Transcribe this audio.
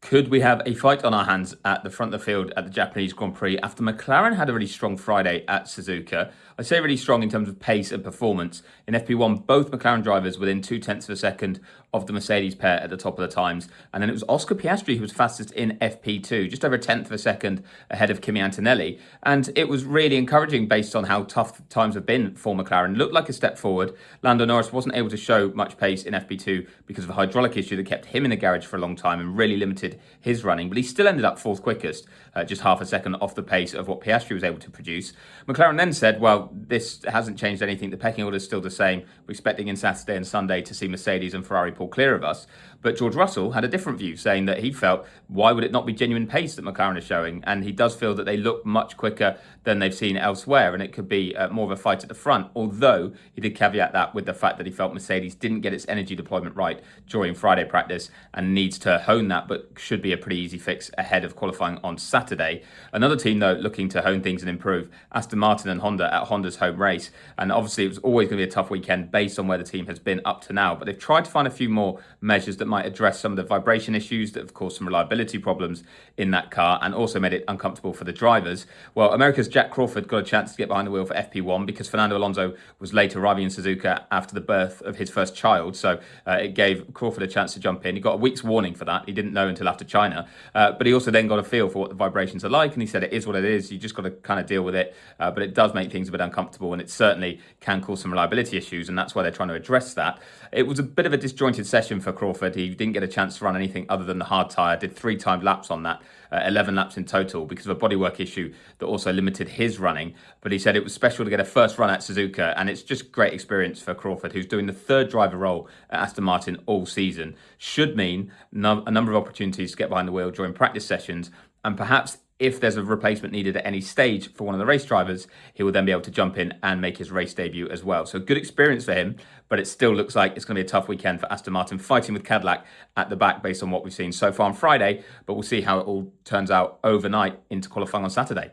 Could we have a fight on our hands at the front of the field at the Japanese Grand Prix after McLaren had a really strong Friday at Suzuka? I say really strong in terms of pace and performance. In FP1, both McLaren drivers within 0.2 of a second of the Mercedes pair at the top of the times. And then it was Oscar Piastri who was fastest in FP2, just over 0.1 of a second ahead of Kimi Antonelli. And it was really encouraging based on how tough times have been for McLaren. Looked like a step forward. Lando Norris wasn't able to show much pace in FP2 because of a hydraulic issue that kept him in the garage for a long time and really limited his running, but he still ended up fourth quickest, just half a second off the pace of what Piastri was able to produce. McLaren then said, well, this hasn't changed anything. The pecking order is still the same. We're expecting in Saturday and Sunday to see Mercedes and Ferrari pull clear of us. But George Russell had a different view, saying that he felt, why would it not be genuine pace that McLaren is showing? And he does feel that they look much quicker than they've seen elsewhere, and it could be more of a fight at the front, although he did caveat that with the fact that he felt Mercedes didn't get its energy deployment right during Friday practice and needs to hone that, but should be a pretty easy fix ahead of qualifying on Saturday. Another team, though, looking to hone things and improve, Aston Martin and Honda at Honda's home race. And obviously, it was always going to be a tough weekend based on where the team has been up to now, but they've tried to find a few more measures that might address some of the vibration issues that have caused some reliability problems in that car and also made it uncomfortable for the drivers. Well, America's Jack Crawford got a chance to get behind the wheel for FP1 because Fernando Alonso was late arriving in Suzuka after the birth of his first child, so it gave Crawford a chance to jump in. He got a week's warning for that. He didn't know until after China, but he also then got a feel for what the vibrations are like, and he said it is what it is. You just got to kind of deal with it, but it does make things a bit uncomfortable, and it certainly can cause some reliability issues, and that's why they're trying to address that. It was a bit of a disjointed session for Crawford. He didn't get a chance to run anything other than the hard tyre, did 3 timed laps on that, 11 laps in total because of a bodywork issue that also limited his running. But he said it was special to get a first run at Suzuka, and it's just great experience for Crawford, who's doing the third driver role at Aston Martin all season. Should mean a number of opportunities to get behind the wheel during practice sessions, and perhaps if there's a replacement needed at any stage for one of the race drivers, he will then be able to jump in and make his race debut as well. So good experience for him, but it still looks like it's going to be a tough weekend for Aston Martin, fighting with Cadillac at the back based on what we've seen so far on Friday, but we'll see how it all turns out overnight into qualifying on Saturday.